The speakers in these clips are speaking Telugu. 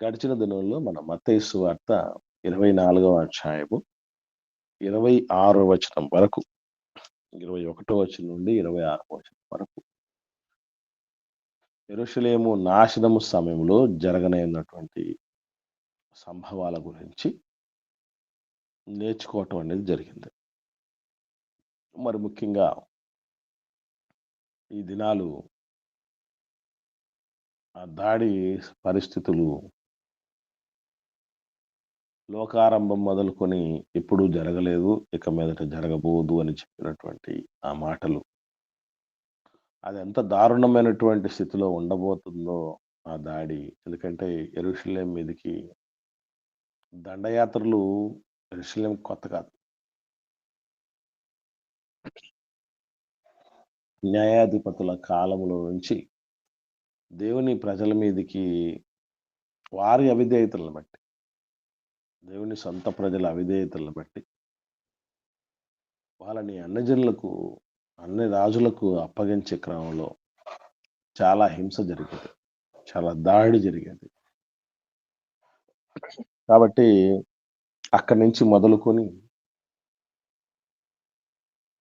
గడిచిన దినంలో మన మత్తయి సువార్త 24వ అధ్యాయము 26వ వచనం వరకు, 21వ వచనం నుండి 26వ వచనం వరకు యెరూషలేము నాశనము సమయంలో జరగనైనటువంటి సంభవాల గురించి నేర్చుకోవటం అనేది జరిగింది. మరి ముఖ్యంగా ఈ దినాలు ఆ దాడి పరిస్థితులు లోకారంభం మొదలుకొని ఎప్పుడూ జరగలేదు, ఇక మీదట జరగబోదు అని చెప్పినటువంటి ఆ మాటలు అది ఎంత దారుణమైనటువంటి స్థితిలో ఉండబోతుందో ఆ దాడి. ఎందుకంటే యెరూషలేం మీదకి దండయాత్రలు యెరూషలేం కొత్త కాదు. న్యాయాధిపతుల కాలములో నుంచి దేవుని ప్రజల మీదకి వారి అవిధేయతలను బట్టి, దేవుని సొంత ప్రజల అవిధేయతలను బట్టి వాళ్ళని అన్యజనులకు, అన్ని రాజులకు అప్పగించే క్రమంలో చాలా హింస జరిగేది. చాలా దాడి జరిగేది. కాబట్టి అక్కడి నుంచి మొదలుకొని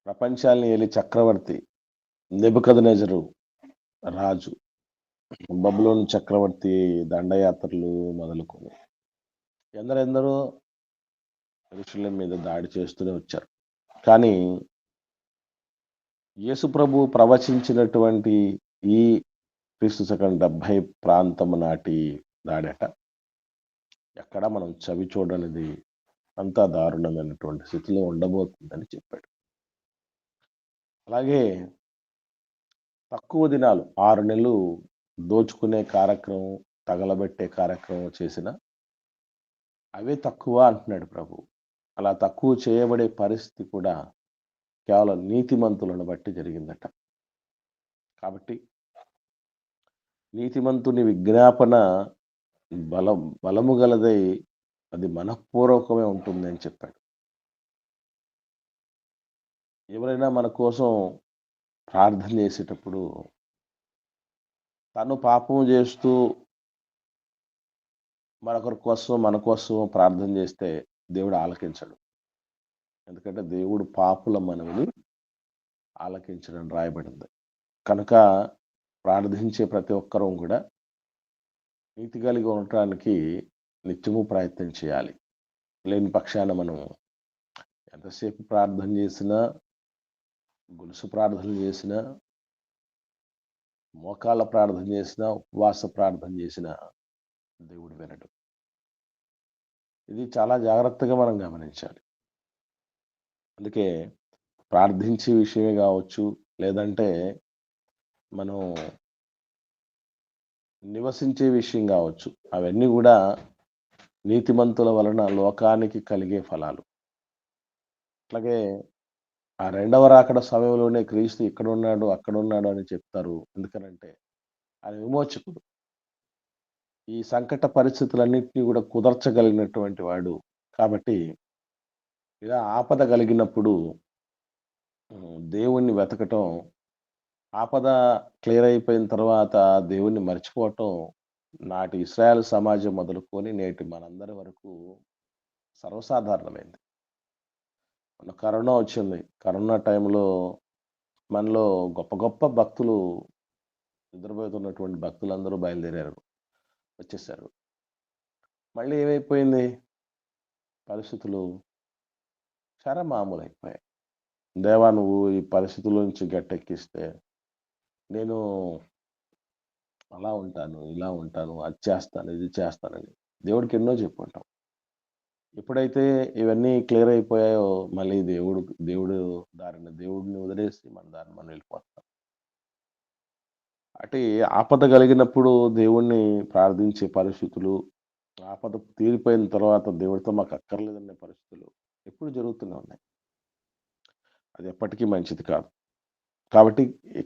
ప్రపంచాన్ని ఏలి చక్రవర్తి నెబుకద్నెజరు రాజు, బబులోను చక్రవర్తి దండయాత్రలు మొదలుకొని ఎందరెందరో యెరూషలేం మీద దాడి చేస్తూనే వచ్చారు. కానీ యేసుప్రభు ప్రవచించినటువంటి ఈ క్రీస్తు శకం 70 ప్రాంతము నాటి దాడట ఎక్కడ మనం చవి చూడనిది, అంతా దారుణమైనటువంటి స్థితిలో ఉండబోతుందని చెప్పాడు. అలాగే తక్కువ దినాలు 6 నెలలు దోచుకునే కార్యక్రమం, తగలబెట్టే కార్యక్రమం చేసిన అవే తక్కువ అంటున్నాడు ప్రభు. అలా తక్కువ చేయబడే పరిస్థితి కూడా కేవలం నీతిమంతులను బట్టి జరిగిందట. కాబట్టి నీతిమంతుని విజ్ఞాపన బలము గలదై అది మనఃపూర్వకమే ఉంటుంది అని చెప్పాడు. ఎవరైనా మన కోసం ప్రార్థన చేసేటప్పుడు తను పాపం చేస్తూ మరొకరి కోసం, మన కోసం ప్రార్థన చేస్తే దేవుడు ఆలకించడు. ఎందుకంటే దేవుడు పాపుల మనవిని ఆలకించడని రాయబడింది. కనుక ప్రార్థించే ప్రతి ఒక్కరూ కూడా నీతి కలిగి ఉండటానికి నిత్యము ప్రయత్నం చేయాలి. లేని పక్షాన మనం ఎంతసేపు ప్రార్థన చేసినా, గొలుసు ప్రార్థనలు చేసినా, మోకాళ్ళ ప్రార్థన చేసినా, ఉపవాస ప్రార్థన చేసినా దేవుడు వినడు. ఇది చాలా జాగ్రత్తగా మనం గమనించాలి. అందుకే ప్రార్థించే విషయమే కావచ్చు, లేదంటే మనం నివసించే విషయం కావచ్చు, అవన్నీ కూడా నీతిమంతుల వలన లోకానికి కలిగే ఫలాలు. అట్లాగే ఆ రెండవ రాకడ సమయంలోనే క్రీస్తు ఇక్కడున్నాడు, అక్కడున్నాడు అని చెప్తారు. ఎందుకనంటే ఆయన విమోచకుడు. ఈ సంకట పరిస్థితులన్నింటినీ కూడా కుదర్చగలిగినటువంటి వాడు. కాబట్టి ఇలా ఆపద కలిగినప్పుడు దేవుణ్ణి వెతకటం, ఆపద క్లియర్ అయిపోయిన తర్వాత దేవుణ్ణి మర్చిపోవటం నాటి ఇశ్రాయేల్ సమాజం మొదలుకొని నేటి మనందరి వరకు సర్వసాధారణమైంది. మొన్న కరోనా వచ్చింది. కరోనా టైంలో మనలో గొప్ప గొప్ప భక్తులు, నిద్రపోతున్నటువంటి భక్తులందరూ బయలుదేరారు, వచ్చేసారు. మళ్ళీ ఏమైపోయింది పరిస్థితులు? మామూలైపోయాయి. దేవా నువ్వు ఈ పరిస్థితుల నుంచి గట్టెక్కిస్తే నేను అలా ఉంటాను, ఇలా ఉంటాను, అది చేస్తాను, ఇది చేస్తానని దేవుడికి ఎన్నో చెప్పుకుంటాం. ఎప్పుడైతే ఇవన్నీ క్లియర్ అయిపోయాయో మళ్ళీ దేవుడిని వదిలేసి మన దారిని మనం వెళ్ళిపోతాం. అంటే ఆపద కలిగినప్పుడు దేవుణ్ణి ప్రార్థించే పరిస్థితులు, ఆపద తీరిపోయిన తర్వాత దేవుడితో మాకు అక్కర్లేదనే పరిస్థితులు ఎప్పుడు జరుగుతూనే ఉన్నాయి. అది ఎప్పటికీ మంచిది కాదు. కాబట్టి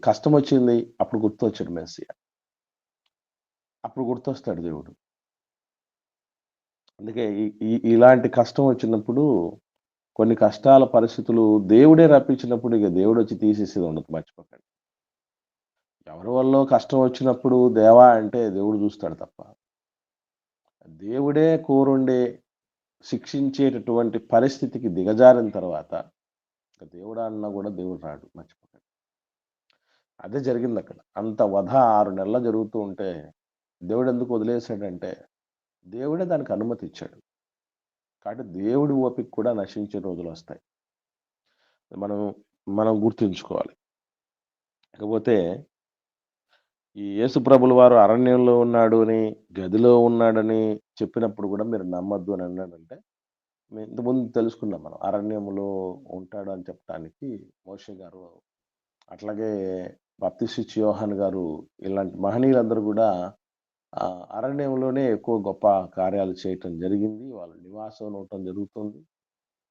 కష్టం వచ్చింది, అప్పుడు గుర్తొచ్చాడు మెస్సియా. అప్పుడు గుర్తొస్తాడు దేవుడు. అందుకే ఇలాంటి కష్టం వచ్చినప్పుడు, కొన్ని కష్టాల పరిస్థితులు దేవుడే రప్పించినప్పుడు ఇక దేవుడు వచ్చి తీసేసేది ఉండదు, మర్చిపోకండి. ఎవరి వల్ల కష్టం వచ్చినప్పుడు దేవా అంటే దేవుడు చూస్తాడు తప్ప, దేవుడే కూరుండి శిక్షించేటటువంటి పరిస్థితికి దిగజారిన తర్వాత ఇక దేవుడా అన్నా కూడా దేవుడు రాడు, మర్చిపోతాడు. అదే జరిగిందక్కడ. అంత వధ 6 నెలలు జరుగుతూ ఉంటే దేవుడెందుకు వదిలేసాడంటే, దేవుడే దానికి అనుమతి ఇచ్చాడు. కాబట్టి దేవుడి ఓపిక కూడా నశించే రోజులొస్తాయి. మనం మనం గుర్తుంచుకోవాలి. ఇకపోతే ఈ యేసు ప్రభుల వారు అరణ్యంలో ఉన్నాడు అని, గదిలో ఉన్నాడని చెప్పినప్పుడు కూడా మీరు నమ్మొద్దు అని అన్నాడంటే, ఇంతకుముందు తెలుసుకున్నాం మనం. అరణ్యంలో ఉంటాడు అని చెప్పటానికి మోషే గారు, అట్లాగే బాప్తిస్మిచ్చి యోహాను గారు, ఇలాంటి మహనీయులందరూ కూడా అరణ్యంలోనే ఎక్కువ గొప్ప కార్యాలు చేయటం జరిగింది. వాళ్ళ నివాసం ఉండటం జరుగుతుంది.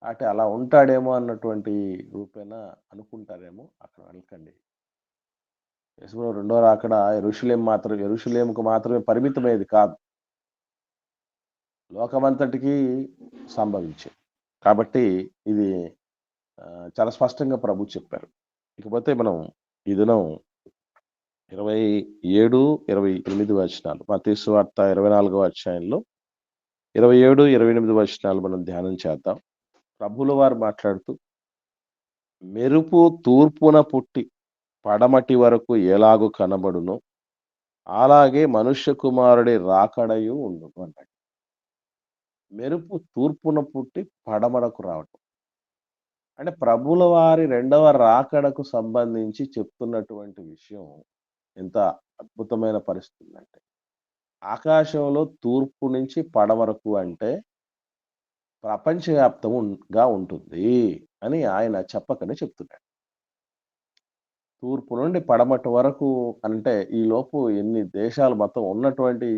అంటే అలా ఉంటాడేమో అన్నటువంటి రూపేణ అనుకుంటారేమో. అక్కడ వెళ్ళకండి. యేసుప్రభు రెండో రాకడ యెరూషలేముకు మాత్రమే పరిమితమయ్యేది కాదు. లోకమంతటికీ సంభవించేది. కాబట్టి ఇది చాలా స్పష్టంగా ప్రభు చెప్పారు. ఇకపోతే మనం ఈ దినం 27, 28 వచనాలు, మత్తయి సువార్త 24వ అధ్యాయంలో 27, 28 వచనాలు మనం ధ్యానం చేద్దాం. ప్రభువుల వారు మాట్లాడుతూ, మెరుపు తూర్పున పుట్టి పడమటి వరకు ఎలాగు కనబడునో అలాగే మనుష్య కుమారుడి రాకడయు ఉండును అన్నాడు. మెరుపు తూర్పున పుట్టి పడమరకు రావటం. అంటే ప్రభువుల వారి రెండవ రాకడకు సంబంధించి చెప్తున్నటువంటి విషయం ఎంత అద్భుతమైన పరిస్థితి ఉందంటే, ఆకాశంలో తూర్పు నుంచి పడమరకు అంటే ప్రపంచవ్యాప్తంగా ఉంటుంది అని ఆయన చెప్పకనే చెప్తున్నాడు. తూర్పు నుండి పడమటి వరకు అంటే ఈలోపు ఎన్ని దేశాలు మొత్తం ఉన్నటువంటి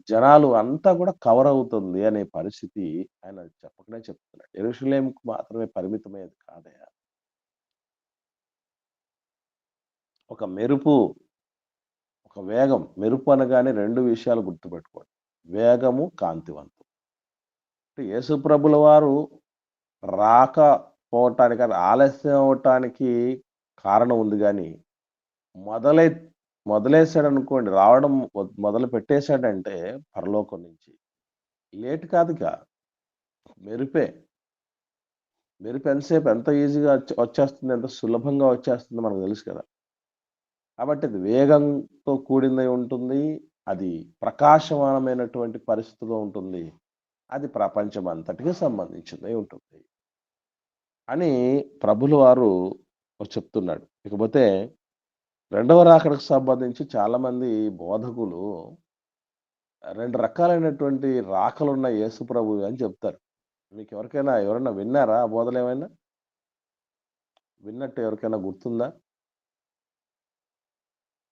జనాలు అంతా కూడా కవర్ అవుతుంది అనే పరిస్థితి ఆయన చెప్పకనే చెప్తున్నాడు. యెరూషలేముకు మాత్రమే పరిమితమయ్యేది కాదయ్యా. ఒక మెరుపు, ఒక వేగం. మెరుపు అనగానే 2 విషయాలు గుర్తుపెట్టుకోండి. వేగము, కాంతివంతం. యేసుప్రభుల వారు రాకపోవటానికి, ఆలస్యం అవ్వటానికి కారణం ఉంది గానీ, మొదలై మొదలేసాడనుకోండి, రావడం మొదలు పెట్టేసాడంటే పరలోకం నుంచి, లేట్ కాదిక. మెరుపే. మెరుపు ఎంతసేపు ఎంత ఈజీగా వచ్చేస్తుంది, ఎంత సులభంగా వచ్చేస్తుందో మనకు తెలుసు కదా! కాబట్టి అది వేగంతో కూడిందై ఉంటుంది. అది ప్రకాశమానమైనటువంటి పరిస్థితిలో ఉంటుంది. అది ప్రపంచం అంతటికి సంబంధించిందై ఉంటుంది అని ప్రభుల వారు చెప్తున్నాడు. ఇకపోతే రెండవ రాకడకు సంబంధించి చాలామంది బోధకులు 2 రకాలైనటువంటి రాకలున్న యేసు ప్రభువు అని చెప్తారు. ఎవరైనా విన్నారా ఆ బోధలేమైనా? విన్నట్టు ఎవరికైనా గుర్తుందా?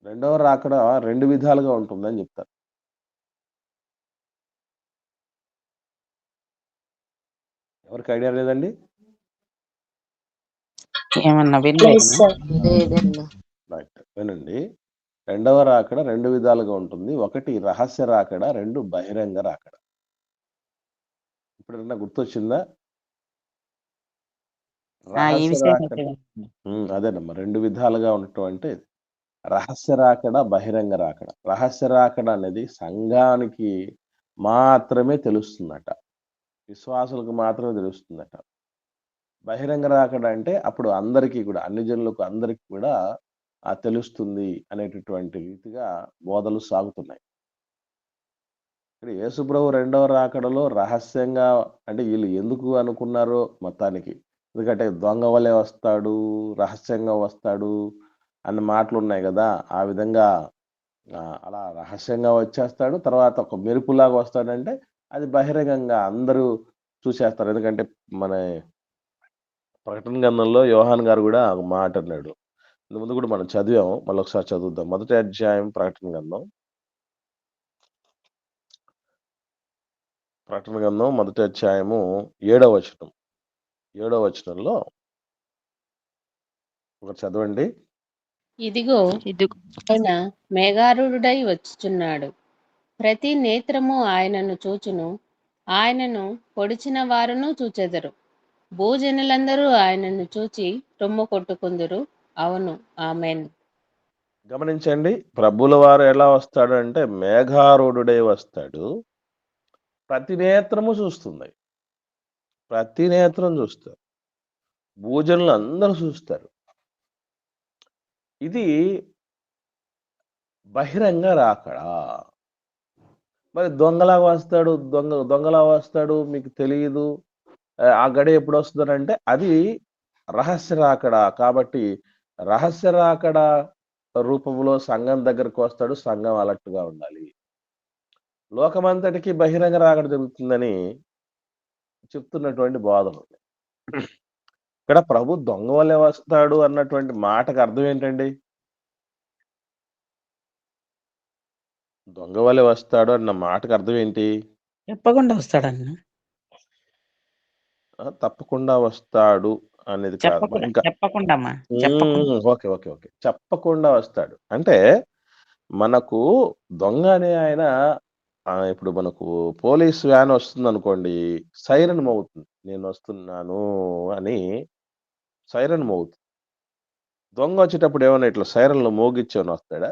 రెండవ రాకడ 2 విధాలుగా ఉంటుందని చెప్తారు. ఎవరికి ఐడియా లేదండి? ఏమన్నా వినలేదు. రైట్. వినండి. రెండవ రాకడ 2 విధాలుగా ఉంటుంది. ఒకటి రహస్య రాకడ, 2 బహిరంగ రాకడ. ఇప్పుడేమన్నా గుర్తొచ్చిందా? రహస్య రాకడ అదేనమ్మా 2 విధాలుగా ఉండటం అంటే రహస్య రాకడ, బహిరంగ రాకడ. రహస్య రాకడ అనేది సంఘానికి మాత్రమే తెలుస్తుందట. విశ్వాసులకు మాత్రమే తెలుస్తుందట. బహిరంగ రాకడ అంటే అప్పుడు అందరికీ కూడా, అన్ని జనులకు అందరికి కూడా తెలుస్తుంది అనేటటువంటి రీతిగా బోధలు సాగుతున్నాయి. ఇక్కడ యేసుప్రభు రెండవ రాకడలో రహస్యంగా, అంటే వీళ్ళు ఎందుకు అనుకున్నారో మొత్తానికి, ఎందుకంటే దొంగ వలె వస్తాడు, రహస్యంగా వస్తాడు అన్న మాటలున్నాయి కదా! ఆ విధంగా అలా రహస్యంగా వచ్చేస్తాడు. తర్వాత ఒక మెరుపులాగా వస్తాడంటే అది బహిరంగంగా అందరూ చూసేస్తారు. ఎందుకంటే మన ప్రకటన గ్రంథంలో యోహాను గారు కూడా ఒక మాట అన్నాడు. ఇంతకుముందు కూడా మనం చదివాము. మళ్ళొకసారి చదువుదాం. మొదటి అధ్యాయం ప్రకటన గ్రంథం మొదటి అధ్యాయము 7వ వచనం. 7వ వచనంలో ఒకటి చదవండి. ఇదిగో ఆయన మేఘారూఢుడై వచ్చుచున్నాడు. ప్రతి నేత్రము ఆయనను చూచును. ఆయనను పొడిచిన వారును చూచెదరు. భూజనులందరూ ఆయనను చూచి రొమ్ము కొట్టుకుందురు. అవును, ఆమేన్. గమనించండి, ప్రభువుల వారు ఎలా వస్తాడు అంటే మేఘారూఢుడై వస్తాడు. ప్రతి నేత్రము చూస్తుంది. ప్రతి నేత్రం చూస్తారు. భూజనులు అందరూ చూస్తారు. ఇది బహిరంగ రాకడా. మరి దొంగలాగా వస్తాడు, దొంగలా వస్తాడు, మీకు తెలియదు. ఆ గడియ ఎప్పుడొస్తదనంటే అది రహస్య రాకడా. కాబట్టి రహస్య రాకడా రూపంలో సంఘం దగ్గరకొస్తాడు. సంఘం అలర్ట్‌గా ఉండాలి. లోకమంతటికి బహిరంగ రాకడ జరుగుతుందని చెప్తున్నటువంటి బోధనుంది. ఇక్కడ ప్రభు దొంగ వలె వస్తాడు అన్నటువంటి మాటకు అర్థం ఏంటండి? దొంగ వలె వస్తాడు అన్న మాటకు అర్థం ఏంటి? చెప్పకుండా వస్తాడన్న. తప్పకుండా వస్తాడు అనేది కాదమ్మా. ఇంకా చెప్పకుండా అమ్మా. చెప్పకుండా. ఓకే. ఓకే. ఓకే. చెప్పకుండా వస్తాడు. అంటే మనకు దొంగ అనే ఆయన ఇప్పుడు మనకు పోలీస్ వ్యాన్ వస్తుందనుకోండి, సైరన్ మోగుతుంది. నేనొస్తున్నాను అని సైరన్ మోగుతుంది. దొంగ వచ్చేటప్పుడు ఏమన్నా ఇట్లా సైరన్‌లు మోగిచ్చేవాని వస్తాడా?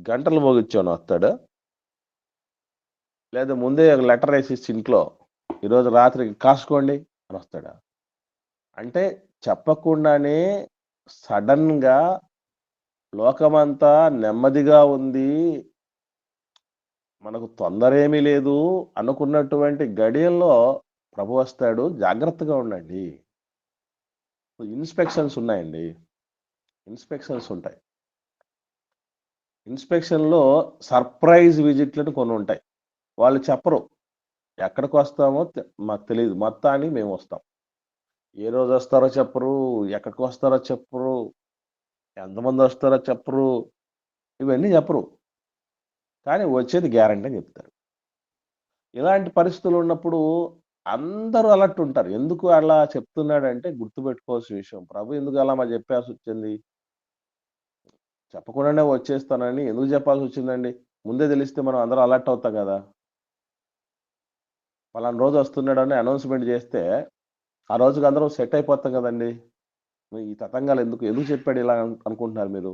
గంటలు మోగిచ్చేవాని వస్తాడా? లేదా ముందే ఒక లెటర్ రాసిచ్చి ఇంట్లో ఈరోజు రాత్రికి కాసుకోండి అని వస్తాడా? అంటే చెప్పకుండానే సడెన్‌గా లోకమంతా నెమ్మదిగా ఉంది. మనకు తొందరేమీ లేదు అనుకున్నటువంటి గడియల్లో ప్రభు వస్తాడు. జాగ్రత్తగా ఉండండి. ఇన్స్‌పెక్షన్స్ ఉన్నాయండి. ఇన్స్‌పెక్షన్స్ ఉంటాయి. ఇన్స్‌పెక్షన్‌లో సర్ప్రైజ్ విజిట్‌లని కొన్నుంటాయి. వాళ్ళు చెప్పరు. ఎక్కడికొస్తామో మాకు తెలీదు. మొత్తానికి మేమొస్తాం. ఏ రోజొస్తారో చెప్పరు. ఎక్కడికొస్తారో చెప్పరు. ఎంతమందొస్తారో చెప్పరు. ఇవన్నీ చెప్పరు. కానీ వచ్చేది గ్యారంటీ అని చెప్తారు. ఇలాంటి పరిస్థితులున్నప్పుడు అందరూ అలర్ట్ ఉంటారు. ఎందుకు అలా చెప్తున్నాడంటే గుర్తుపెట్టుకోవాల్సిన విషయం. ప్రభు ఎందుకు అలా మరి చెప్పాల్సొచ్చింది? చెప్పకుండానే వచ్చేస్తానని ఎందుకు చెప్పాల్సొచ్చిందండి? ముందే తెలిస్తే మనం అందరం అలర్ట్ అవుతాం గదా! పలానా రోజు వస్తున్నాడని అనౌన్స్‌మెంట్ చేస్తే, ఆ రోజుకి అందరం సెట్ అయిపోతాం గదండీ! ఈ తతంగాలు ఎందుకు చెప్పాడు ఇలా అనుకుంటున్నారు మీరు?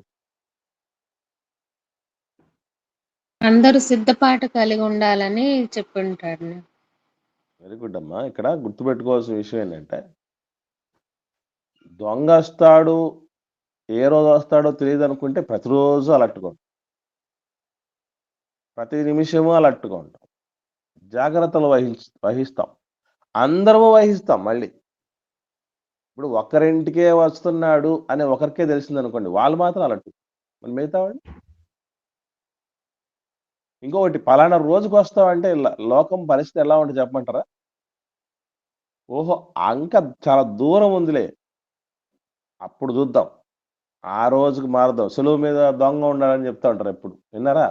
అందరూ సిద్ధపాటు కలిగి ఉండాలని చెప్పుంటాడు. వెరీ గుడ్ అమ్మా. ఇక్కడ గుర్తుపెట్టుకోవాల్సిన విషయం ఏంటంటే, దొంగొస్తాడు, ఏ రోజొస్తాడో తెలీదనుకుంటే ప్రతిరోజు అలర్ట్‌గా ఉంటాం. ప్రతి నిమిషము అలర్ట్‌గా ఉంటాం. జాగ్రత్తలు వహిస్తాం. అందరము వహిస్తాం మళ్ళీ. ఇప్పుడు ఒక్కరింటికే వస్తున్నాడు అని ఒకరికే తెలిసిందనుకోండి, వాళ్ళు మాత్రం అలర్ట్. మరి మిగతా వాళ్ళు? ఇంకొకటి పలానా రోజుకొస్తామంటే లోకం పరిస్థితి ఎలా ఉంటది చెప్పమంటారా? ఓహో! ఇంకా చాలా దూరం ఉందిలే. అప్పుడు చూద్దాం. ఆ రోజుకి మారదాం. సులువు మీద దొంగ ఉండాలని చెప్తా ఉంటారు ఎప్పుడు. విన్నారా?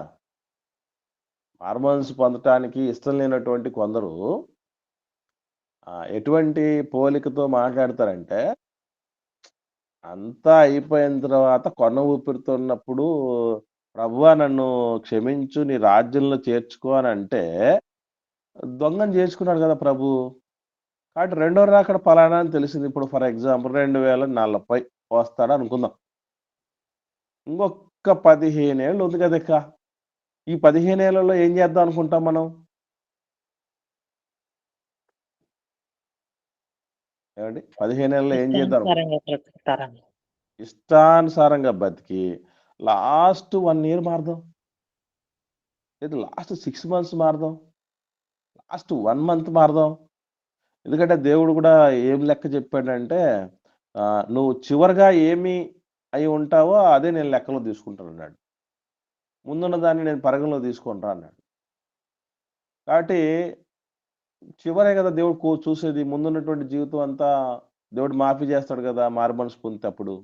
హార్మోన్స్ పొందటానికి ఇష్టం లేనటువంటి కొందరు ఎటువంటి పోలికతో మాట్లాడతారంటే, అంతా అయిపోయిన తర్వాత కొన ఊపిరితో ఉన్నప్పుడు, ప్రభువా నన్ను క్షమించు, నీ రాజ్యంలో చేర్చుకో అనంటే, దొంగని చేర్చుకున్నాడు కదా ప్రభు. కాబట్టి రెండో రాకడ పలానా అని తెలిసింది. ఇప్పుడు ఫర్ ఎగ్జాంపుల్ 2040 వస్తాడనుకుందాం. ఇంకొక్క 15 ఏళ్ళు ఉంది కదెక్క. ఈ 15 ఏళ్లలో ఏం చేద్దాం అనుకుంటాం మనం? ఏవండి? 15 ఏళ్లలో ఏం చేద్దాం అనుకుంటాం? ఇష్టానుసారంగా బ్రతుకుతారని. ఇష్టానుసారంగా బతికి లాస్ట్ 1 ఇయర్ మారదాం. లేదు లాస్ట్ 6 మంత్స్ మారదాం. లాస్ట్ 1 మంత్ మారదాం. ఎందుకంటే దేవుడు కూడా ఏం లెక్క చెప్పాడంటే, నువ్వు చివరగా ఏమి అయి ఉంటావో అదే నేను లెక్కలో తీసుకుంటానన్నాడు. ముందున్న దాన్ని నేను పరిగణలో తీసుకోనురా అన్నాడు. కాబట్టి చివరే కదా దేవుడు చూసేది. ముందున్నటువంటి జీవితం అంతా దేవుడు మాఫీ చేస్తాడు కదా! మారుమనసు పొందితే అప్పుడు.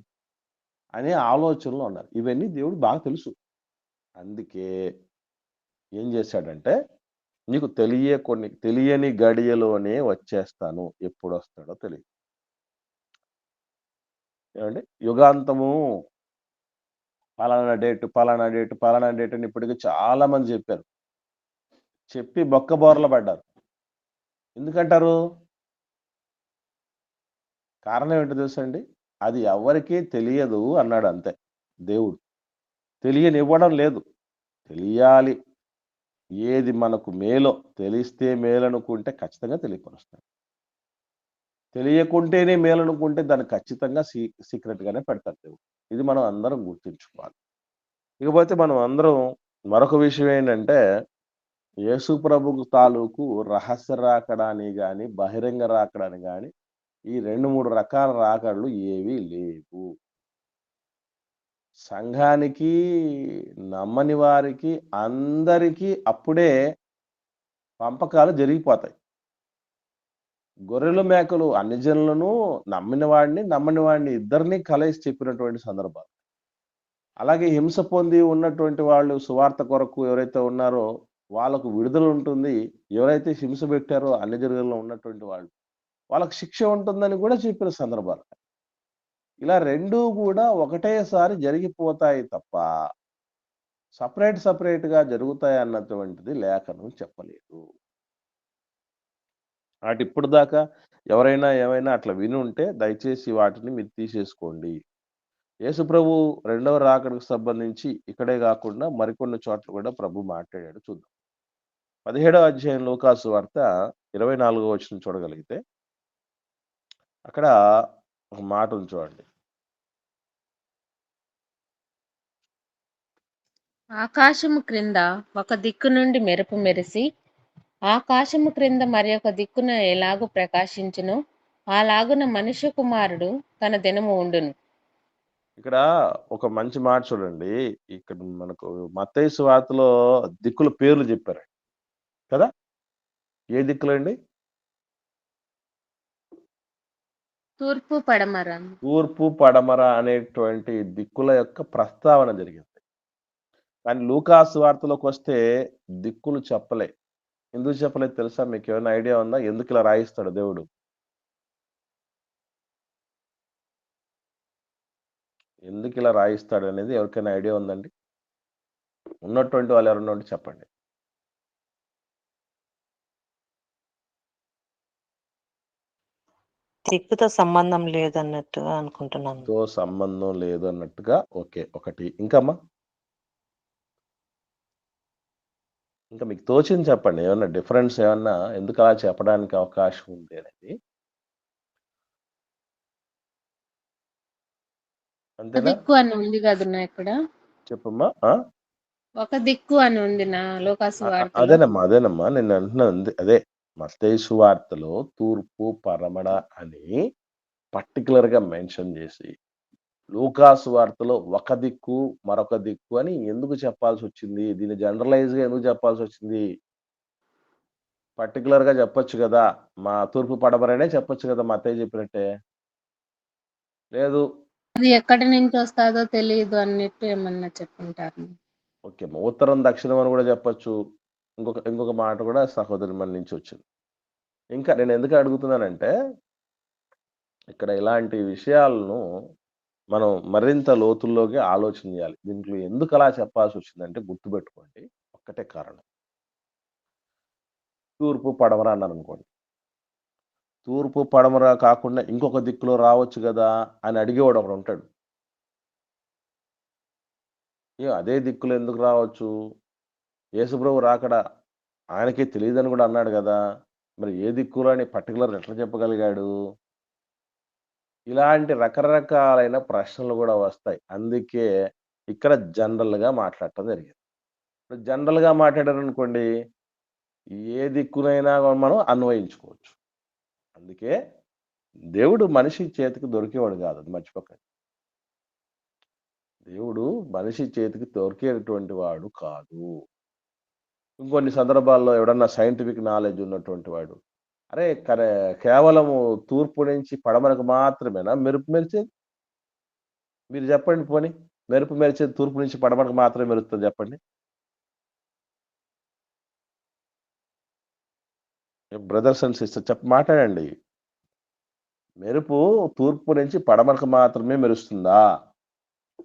అనే ఆలోచనలో ఉన్నారు. ఇవన్నీ దేవుడికి బాగా తెలుసు. అందుకే ఏం చేశాడంటే, నీకు తెలియని గడియలోనే వచ్చేస్తాను. ఎప్పుడొస్తాడో తెలీదు. ఏవండి? యుగాంతము పలానా డేట్, పలానా డేట్, పలానా డేట్ అని ఇప్పటికి చాలా మంది చెప్పారు. చెప్పి బొక్కబోర్ల పడ్డారు. ఎందుకంటారు? కారణం ఏంటో తెలుసా అండి? అది ఎవ్వరికీ తెలియదు అన్నాడు అంతే దేవుడు. తెలియనివ్వడం లేదు. తెలియాలి. ఏది మనకు మేలో తెలిస్తే మేలనుకుంటే ఖచ్చితంగా తెలియపరుస్తాడు. తెలియకుంటేనే మేలనుకుంటే దాన్ని ఖచ్చితంగా సీక్రెట్‌గానే పెడతాడు దేవుడు. ఇది మనం అందరం గుర్తుంచుకోవాలి. ఇకపోతే మనం అందరం మరొక విషయం ఏంటంటే, యేసు ప్రభువు తాలూకు రహస్య రాకడాని గాని, బహిరంగ రాకడని గాని, ఈ 2, 3 రకాల రాకడలు ఏవీ లేవు. సంఘానికి, నమ్మని వారికి, అందరికీ అప్పుడే పంపకాలు జరిగిపోతాయి. గొర్రెలు, మేకలు అన్ని జనులను నమ్మిన వాడిని, నమ్మని వాడిని ఇద్దరిని కలయిసి చెప్పినటువంటి సందర్భాలు. అలాగే హింస పొంది ఉన్నటువంటి వాళ్ళు సువార్త కొరకు ఎవరైతే ఉన్నారో వాళ్ళకు విడుదల ఉంటుంది. ఎవరైతే హింస పెట్టారో అన్ని జనులలో ఉన్నటువంటి వాళ్ళు, వాళ్ళకి శిక్ష ఉంటుందని కూడా చెప్పిన సందర్భాలు. ఇలా 2 కూడా ఒకటేసారి జరిగిపోతాయి తప్ప, సెపరేట్‌గా జరుగుతాయన్నటువంటిది లేఖనం చెప్పలేదు. ఇప్పుడు దాకా ఎవరైనా ఏమైనా అట్లా వినుంటే దయచేసి వాటిని మీరు తీసేసుకోండి. యేసుప్రభు రెండవ రాకడకు సంబంధించి ఇక్కడే గాకుండా మరికొన్ని చోట్ల కూడా ప్రభు మాట్లాడాడు చూద్దాం. 17వ అధ్యాయం లూకాసు వార్త 24వ వచనం చూడగలిగితే అక్కడ ఒక మాట ఉంది చూడండి. ఆకాశము క్రింద ఒక దిక్కు నుండి మెరుపు మెరిసి ఆకాశము క్రింద మరి ఒక దిక్కున ఎలాగు ప్రకాశించును అలాగున మనుష్య కుమారుడు తన దినము ఉండును. ఇక్కడ ఒక మంచి మాట చూడండి. ఇక్కడ మనకు మత్తయి సువార్తలో దిక్కుల పేర్లు చెప్పారు కదా. ఏ దిక్కులండి? తూర్పు పడమర. తూర్పు పడమర అనేటువంటి దిక్కుల యొక్క ప్రస్తావన జరిగింది. కానీ లూకా సువార్తలోకి వస్తే దిక్కులు చెప్పలే. ఎందుకు చెప్పలేదు తెలుసా? మీకు ఏమైనా ఐడియా ఉందా? ఎందుకు ఇలా రాయిస్తాడు దేవుడు? ఎందుకు ఇలా రాయిస్తాడు అనేది ఎవరికైనా ఐడియా ఉందండి? ఉన్నటువంటి వాళ్ళు ఎవరన్నా ఉంటే చెప్పండి. దిక్కుతో సంబంధం లేదన్నట్టుగా అనుకుంటున్నాను. తో సంబంధం లేదు అన్నట్టుగా. ఓకే. ఒకటి. ఇంకమ్మా? ఇంకా మీకు తోచింది చెప్పండి. ఏమన్నా డిఫరెన్స్ ఏమన్నా ఎందుకు అలా చెప్పడానికి అవకాశం ఉంది అనేది? ఒక అంతేనా? దిక్కు అని ఉంది కదన్నా ఇక్కడ. చెప్పమ్మా. ఒక దిక్కు అని ఉంది నా లోకాసు వార్తలో. అదేనమ్మా. నేను అంటున్నాను అదే. మత్తయి సువార్తలో తూర్పు, పడమర అని పర్టిక్యులర్‌గా మెన్షన్ చేసి, లూకా సువార్తలో ఒక దిక్కు, మరొక దిక్కు అని ఎందుకు చెప్పాల్సొచ్చింది? దీన్ని జనరలైజ్‌గా ఎందుకు చెప్పాల్సొచ్చింది? పర్టిక్యులర్‌గా చెప్పొచ్చు గదా! మా తూర్పు పడమరనే చెప్పొచ్చు గదా! మత్తయి చెప్పినట్టే. లేదు. అది ఎక్కడి నుంచి వస్తాదో తెలియదు అన్నట్టు ఏమన్నా చెప్పుంటారు. ఓకే. ఉత్తరం, దక్షిణం అని కూడా చెప్పొచ్చు. ఇంకొక మాట కూడా సహోదరిమణి నుంచి వచ్చింది. ఇంకా నేను ఎందుకు అడుగుతున్నానంటే, ఇక్కడ ఇలాంటి విషయాలను మనం మరింత లోతుల్లోకి ఆలోచన చేయాలి. దీంట్లో ఎందుకు అలా చెప్పాల్సొచ్చిందంటే గుర్తుపెట్టుకోండి. ఒక్కటే కారణం. తూర్పు, పడమర అన్నారనుకోండి. తూర్పు, పడమర కాకుండా ఇంకొక దిక్కులో రావచ్చు గదా! అని అడిగేవాడు ఒకడుంటాడు. అదే దిక్కులో ఎందుకు రావచ్చు? యేసుప్రభు రాకడ ఆయనకే తెలీదని గూడా అన్నాడు గదా! మరి ఏ దిక్కులో అని పర్టిక్యులర్‌గా ఎట్లా చెప్పగలిగాడు? ఇలాంటి రకరకాలైన ప్రశ్నలు గూడా వస్తాయి. అందుకే ఇక్కడ జనరల్‌గా మాట్లాడటం జరిగింది. ఇప్పుడు జనరల్‌గా మాట్లాడారనుకోండి, ఏ దిక్కునైనా మనం అన్వయించుకోవచ్చు. అందుకే దేవుడు మనిషి చేతికి దొరికేవాడు గాదు. అది మర్చిపోకండి. దేవుడు మనిషి చేతికి దొరికేటువంటి వాడు కాదు. ఇంకొన్ని సందర్భాల్లో ఎవడన్నా సైంటిఫిక్ నాలెడ్జ్ ఉన్నటువంటి వాడు, అరే కేవలము తూర్పు నుంచి పడమరకు మాత్రమేనా మెరుపు మెరిచేది? మీరు చెప్పండి పోనీ. మెరుపు మెరిచేది తూర్పు నుంచి పడమరకు మాత్రమే మెరుస్తది చెప్పండి. బ్రదర్స్ అండ్ సిస్టర్స్ మాట్లాడండి. మెరుపు తూర్పు నుంచి పడమరకు మాత్రమే మెరుస్తుందా?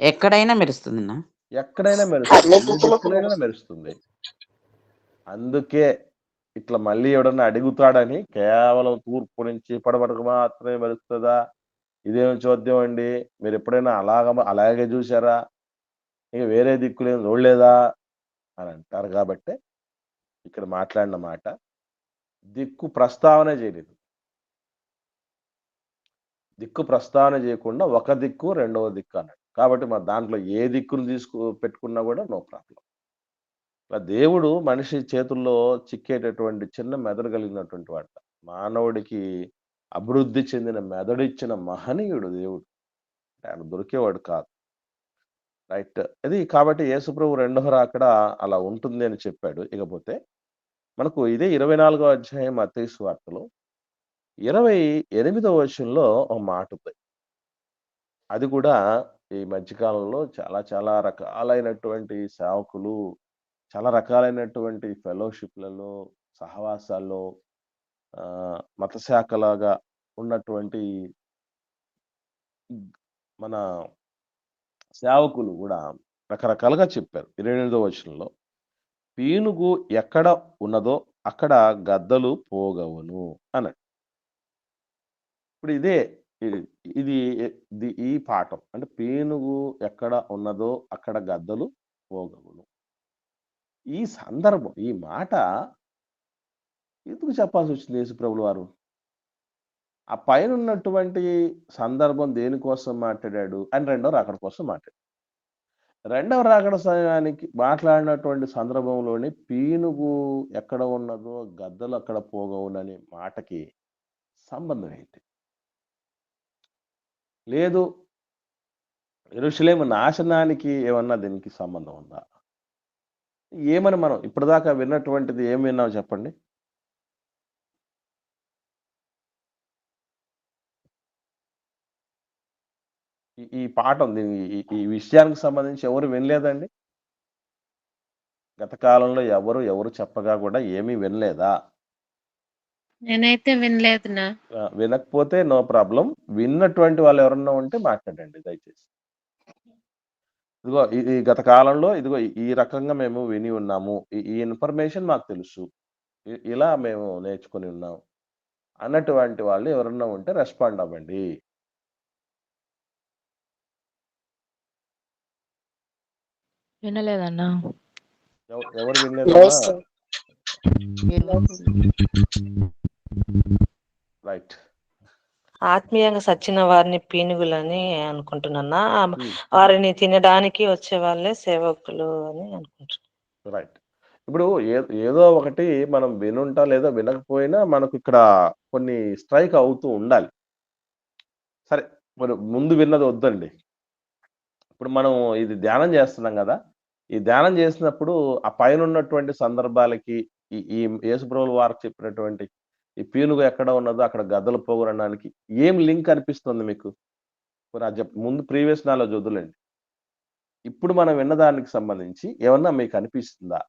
ఎక్కడైనా మెరుస్తుందన్నా. ఎక్కడైనా మెరుస్తుంది. ఏ దిక్కులైనా మెరుస్తుంది. అందుకే ఇట్లా మళ్ళీ ఎవడన్నా అడుగుతాడని కేవలం తూర్పు నుంచి పడమరకు మాత్రమే మెరుస్తదా? ఇదేమి చోద్యం అండి? మీరెప్పుడైనా అలాగే చూసారా? ఇక వేరే దిక్కులేం చూడలేదా అని అంటారు. కాబట్టి ఇక్కడ మాట్లాడిన మాట దిక్కు ప్రస్తావనే చేయలేదు. దిక్కు ప్రస్తావన చేయకుండా ఒక దిక్కు, రెండవ దిక్కు అన్నాడు. కాబట్టి మరి దాంట్లో ఏ దిక్కును పెట్టుకున్నా కూడా నో ప్రాబ్లమ్. దేవుడు మనిషి చేతుల్లో చిక్కేటటువంటి చిన్న మెదడు కలిగినటువంటి వాడు. మానవుడికి అభివృద్ధి చెందిన మెదడిచ్చిన మహనీయుడు దేవుడు. ఆయన దొరికేవాడు కాదు. రైట్. అది కాబట్టి యేసుప్రభు రెండవ రాకడ అలా ఉంటుంది అని చెప్పాడు. ఇకపోతే మనకు ఇదే 24వ అధ్యాయం మత్తయి సువార్తలో 28వ వచనంలో ఒక మాట ఉంది. అది కూడా ఈ మధ్యకాలంలో చాలా చాలా రకాలైనటువంటి సేవకులు, చాలా రకాలైనటువంటి ఫెలోషిప్‌లలో, సహవాసాల్లో మత శాఖలాగా ఉన్నటువంటి మన సేవకులు కూడా రకరకాలుగా చెప్పారు. 28వ వచనంలో పీనుగు ఎక్కడ ఉన్నదో అక్కడ గద్దలు పోగవును అన్నాడు. ఇప్పుడు ఇదే ఇది ఈ పాఠం అంటే పీనుగు ఎక్కడ ఉన్నదో అక్కడ గద్దలు పోగవును. ఈ సందర్భం ఈ మాట ఎందుకు చెప్పాల్సి వచ్చింది యేసుప్రభుల వారు? ఆ పైన ఉన్నటువంటి సందర్భం దేనికోసం మాట్లాడాడు అని రెండవ రాకడ కోసం మాట్లాడాడు. రెండవ రాకడ సమయానికి మాట్లాడినటువంటి సందర్భంలోని పీనుగు ఎక్కడ ఉన్నదో గద్దలు అక్కడ పోగవుననే మాటకి సంబంధం ఏంటి? లేదు యెరూషలేము నాశనానికి ఏమన్నా దీనికి సంబంధం ఉందా? ఏమని మనం ఇప్పటిదాకా విన్నటువంటిది ఏం విన్నాం చెప్పండి? ఈ పాఠం ఈ విషయానికి సంబంధించి ఎవరు వినలేదండి? గత కాలంలో ఎవరు చెప్పగా కూడా ఏమీ వినలేదా? నేనైతే వినలేదునా. వినకపోతే నో ప్రాబ్లం. విన్నటువంటి వాళ్ళు ఎవరన్నా ఉంటే మాట్లాడండి దయచేసి. ఇదిగో ఈ గత కాలంలో ఇదిగో ఈ రకంగా మేము విని ఉన్నాము. ఈ ఇన్ఫర్మేషన్ మాకు తెలుసు. ఇలా మేము నేర్చుకొని ఉన్నాం అన్నటువంటి వాళ్ళు ఎవరన్నా ఉంటే రెస్పాండ్ అవ్వండి. వినలేదన్నా. ఎవరు వినలేదమ్మా? రైట్. ఆత్మీయంగా సచ్చిన వారిని పీనుగులని అనుకుంటున్నా. వారిని తినడానికి వచ్చే వాళ్ళే సేవకులు అని అనుకుంటున్నాను. రైట్. ఇప్పుడు ఏదో ఒకటి మనం వినుంటా లేదా వినకపోయినా మనకు ఇక్కడ కొన్ని స్ట్రైక్ అవుతూ ఉండాలి. సరే మరి ముందు విన్నది వద్దండి. ఇప్పుడు మనం ఇది ధ్యానం చేస్తున్నాం కదా! ఈ ధ్యానం చేసినప్పుడు ఆ పైన ఉన్నటువంటి సందర్భాలకి ఈ యేసుప్రభుల వారు చెప్పినటువంటి ఈ పీనుగు ఎక్కడ ఉన్నదో అక్కడ గద్దలు పోగురనడానికి ఏం లింక్ అనిపిస్తుంది మీకు? ముందు ప్రీవియస్ నాలెడ్జ్ వద్దులేండి. ఇప్పుడు మనం విన్నదానికి సంబంధించి ఏమన్నా మీకు అనిపిస్తుందా?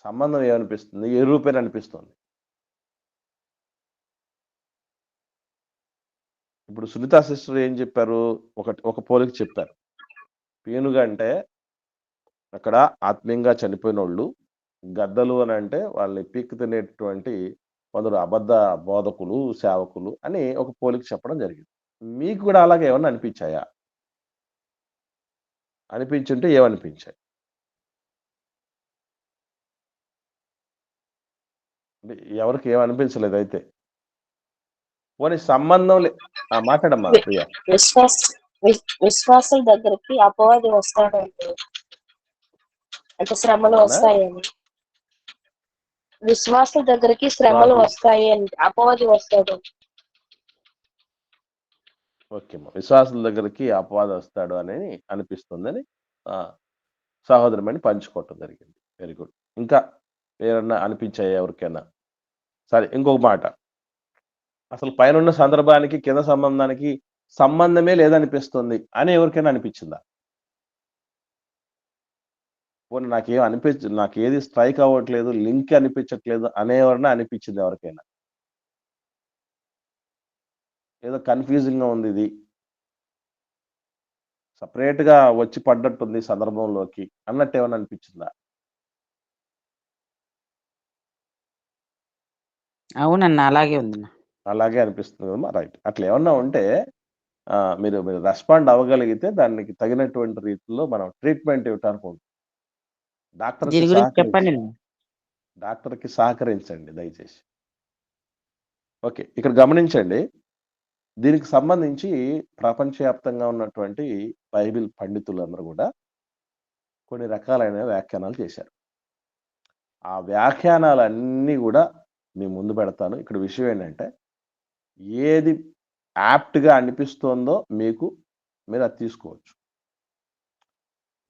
సంబంధం ఏమనిపిస్తుంది? ఏ రూపేణ అనిపిస్తుంది? ఇప్పుడు సునీత సిస్టర్ ఏం చెప్పారు? ఒక పోలిక చెప్పారు. పీనుగ అంటే అక్కడ ఆత్మీయంగా చనిపోయినోళ్ళు, గద్దలు అని అంటే వాళ్ళని పీక్కు తినేటువంటి కొందరు అబద్ధ బోధకులు, సేవకులు అని ఒక పోలిక చెప్పడం జరిగింది. మీకు కూడా అలాగే ఏమన్నా అనిపించాయా? అనిపించుంటే ఏమనిపించాయి? అంటే ఎవరికి ఏమనిపించలేదు అయితే. పోనీ సంబంధం మాట్లాడమ్మా ప్రియా. విశ్వాసుల దగ్గరికి అపవాది వస్తాడండి. అంటే శ్రమలు వస్తాయని. విశ్వాసుల దగ్గరికి శ్రమలు వస్తాయి అని అపవాది వస్తాడు. ఓకే. విశ్వాసుల దగ్గరికి అపవాది వస్తాడు అని అనిపిస్తుందని సహోదరమని పంచుకోవటం జరిగింది. Very good. ఇంకా ఏమన్నా అనిపించాయి ఎవరికైనా? సరే ఇంకొక మాట. అసలు పైనున్న సందర్భానికి కింద సంబంధానికి సంబంధమే లేదనిపిస్తుంది అని ఎవరికైనా అనిపించిందా? పోనీ నాకేది స్ట్రైక్ అవ్వట్లేదు, లింక్ అనిపించట్లేదు అనేవరన్నా అనిపించింది ఎవరికైనా? ఏదో కన్ఫ్యూజింగ్‌గా ఉంది ఇది. సెపరేట్‌గా వచ్చి పడ్డట్టుంది సందర్భంలోకి అన్నట్టు ఏమన్నా అనిపించిందా? అవునన్నా అలాగే ఉందన్న. అలాగే అనిపిస్తుంది కదమ్మా. రైట్. అట్లా ఏమన్నా ఉంటే మీరు మీరు రెస్పాండ్ అవ్వగలిగితే దానికి తగినటువంటి రీతిలో మనం ట్రీట్మెంట్ ఇవ్వటానికి ఉంటుంది. డాక్టర్‌కి దీని గురించి చెప్పండి. సహకరించండి. డాక్టర్‌కి సహకరించండి దయచేసి. ఓకే. ఇక్కడ గమనించండి. దీనికి సంబంధించి ప్రపంచవ్యాప్తంగా ఉన్నటువంటి బైబిల్ పండితులందరూ గూడా కొన్ని రకాలైన వ్యాఖ్యానాలు చేశారు. ఆ వ్యాఖ్యానాలన్నీ గూడా మీ ముందు పెడతాను. ఇక్కడ విషయం ఏంటంటే, ఏది యాప్ట్‌గా అనిపిస్తోందో మీరు అది తీసుకోవచ్చు.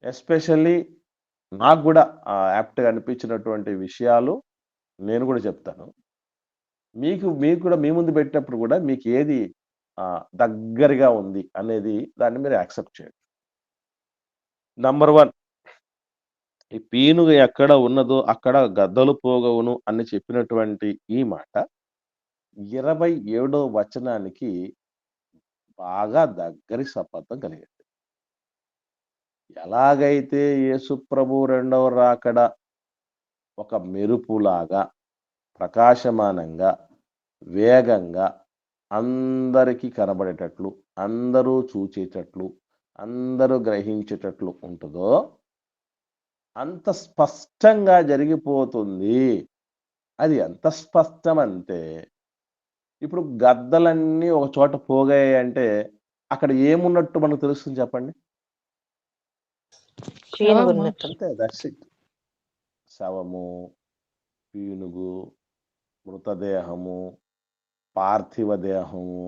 ఎస్పెషల్లీ నాకు గూడా యాప్ట్‌గా అనిపించినటువంటి విషయాలు నేను గూడా చెప్తాను. మీకు కూడా మీ ముందు పెట్టినప్పుడు గూడా మీకేది దగ్గరగా ఉంది అనేది దాన్ని మీరు యాక్సెప్ట్ చేయండి. నంబర్ 1 ఈ పీనుగ ఎక్కడ ఉన్నదో అక్కడ గద్దలు పోగవును అని చెప్పినటువంటి ఈ మాట 27వ వచనానికి బాగా దగ్గరి సంబంధం కలిగింది. ఎలాగైతే యేసుప్రభు రెండవ రాకడ ఒక మెరుపులాగా, ప్రకాశమానంగా, వేగంగా అందరికీ కనబడేటట్లు, అందరూ చూచేటట్లు, అందరూ గ్రహించేటట్లు ఉంటుందో, అంత స్పష్టంగా జరిగిపోతుంది. అది ఎంత స్పష్టమంటే, ఇప్పుడు గద్దలన్నీ ఒక చోట పోగాయంటే, అక్కడ ఏమున్నట్టు మనకు తెలుస్తుంది చెప్పండి? పీనుగున్నట్టు. అంతే. That's it. శవము, పీనుగు, మృతదేహము, పార్థివ దేహము,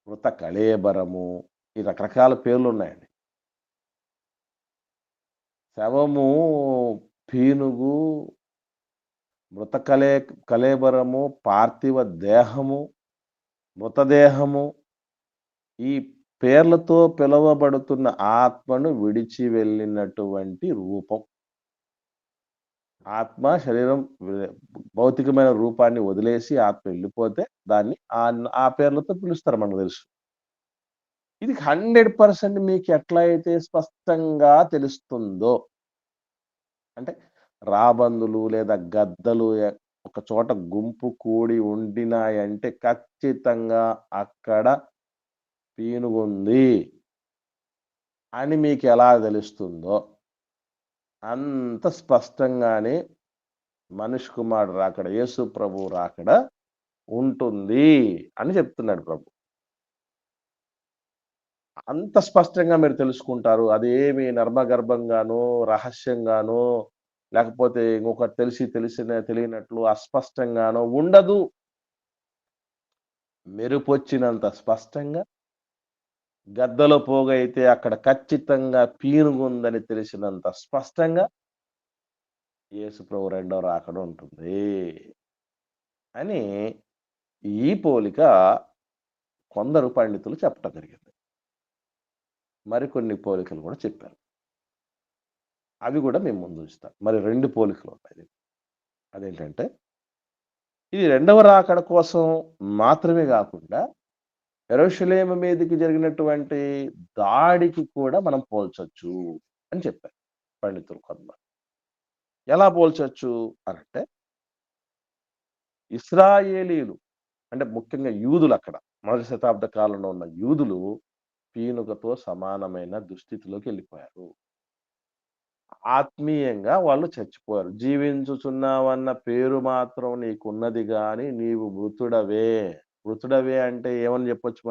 మృత కళేబరము, ఈ రకరకాల పేర్లున్నాయండి. శవము, పీనుగు, మృత కళేబరము, పార్థివ దేహము, మృతదేహము, ఈ పేర్లతో పిలువబడుతున్న ఆత్మను విడిచి వెళ్ళినటువంటి రూపం. ఆత్మ, శరీరం భౌతికమైన రూపాన్ని వదిలేసి ఆత్మ వెళ్ళిపోతే దాన్ని ఆ పేర్లతో పిలుస్తారు మనకు తెలుసు. ఇది 100% మీకు ఎట్లా అయితే స్పష్టంగా తెలుస్తుందో, అంటే రాబందులు లేదా గద్దలు ఒక చోట గుంపు కూడి ఉండినాయంటే ఖచ్చితంగా అక్కడ పీనుగుంది అని మీకు ఎలా తెలుస్తుందో, అంత స్పష్టంగానే మనిషి కుమారుడు రాకడ, యేసు ప్రభు రాకడ ఉంటుంది అని చెప్తున్నాడు ప్రభు. అంత స్పష్టంగా మీరు తెలుసుకుంటారు. అదేమి నర్మగర్భంగానో, రహస్యంగానో, లేకపోతే ఇంకొకటి తెలియనట్లు అస్పష్టంగానో ఉండదు. మెరుపొచ్చినంత స్పష్టంగా, గద్దలో పోగైతే అక్కడ ఖచ్చితంగా పీనుగుందని తెలిసినంత స్పష్టంగా యేసు ప్రభు రెండో రాకడ ఉంటుంది అని ఈ పోలిక కొందరు పండితులు చెప్పటం జరిగింది. మరికొన్ని పోలికలు కూడా చెప్పారు. అవి కూడా మేము ముందు ఉంచుతాం. మరి 2 పోలికలు ఉన్నాయి. అదేంటంటే, ఇది రెండవ రాకడ కోసం మాత్రమే కాకుండా యెరూషలేము మీదకి జరిగినటువంటి దాడికి కూడా మనం పోల్చొచ్చు అని చెప్పారు పండితులు కొంతమంది. ఎలా పోల్చొచ్చు అనంటే, ఇశ్రాయేలీయులు అంటే ముఖ్యంగా యూదులు, అక్కడ మొదటి శతాబ్ద కాలంలో ఉన్న యూదులు పీనుగతో సమానమైన దుస్థితిలోకి వెళ్ళిపోయారు. ఆత్మీయంగా వాళ్ళు చచ్చిపోయారు. జీవించుచున్నావన్న పేరు మాత్రం నీకున్నది గాని నీవు మృతుడవే. మృతుడవే అంటే ఏమని చెప్పొచ్చు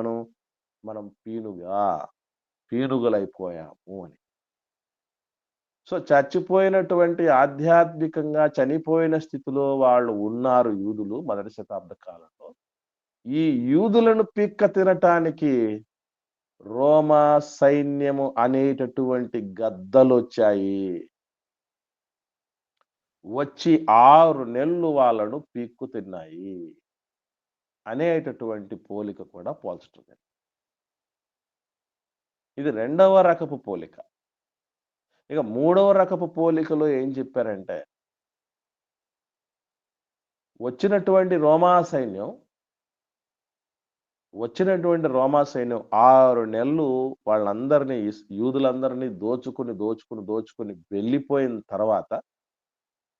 మనం పీనుగలైపోయాము అని. సో, చచ్చిపోయినటువంటి ఆధ్యాత్మికంగా చనిపోయిన స్థితిలో వాళ్ళు ఉన్నారు యూదులు మొదటి శతాబ్ద కాలంలో. ఈ యూదులను పిక్క తినటానికి రోమా సైన్యము అనేటటువంటి గద్దలొచ్చాయి. వచ్చి 6 నెలలు వాళ్ళను పీక్కు తిన్నాయి అనేటటువంటి పోలిక కూడా పోల్చుతుంది. ఇది రెండవ రకపు పోలిక. ఇక మూడవ రకపు పోలికలో ఏం చెప్పారంటే, వచ్చినటువంటి రోమా సైన్యం 6 నెలలు వాళ్ళందరినీ యూదులందరినీ దోచుకుని వెళ్ళిపోయిన తర్వాత,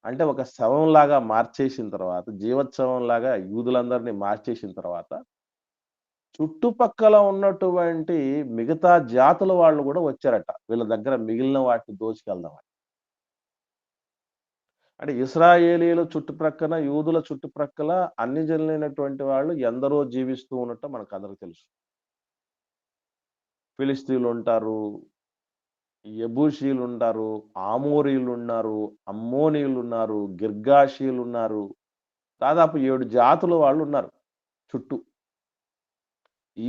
అంటే ఒక శవంలాగా మార్చేసిన తర్వాత, జీవోత్సవంలాగా యూదులందరినీ మార్చేసిన తర్వాత చుట్టుపక్కల ఉన్నటువంటి మిగతా జాతుల వాళ్ళు కూడా వచ్చారట. వీళ్ళ దగ్గర మిగిలిన వాటిని దోచుకెళ్దామని. అంటే ఇశ్రాయేలీయుల చుట్టుప్రక్కన, యూదుల చుట్టుప్రక్కల అన్ని జనులైనటువంటి వాళ్ళు ఎందరో జీవిస్తూ ఉండటం మనకందరికి తెలుసు. ఫిలిస్తీయులుంటారు, యెబూసీయులుంటారు, ఆమోరీయులున్నారు, అమ్మోనీయులున్నారు, గిర్గాషీయులున్నారు. దాదాపు 7 జాతుల వాళ్ళున్నారు చుట్టూ.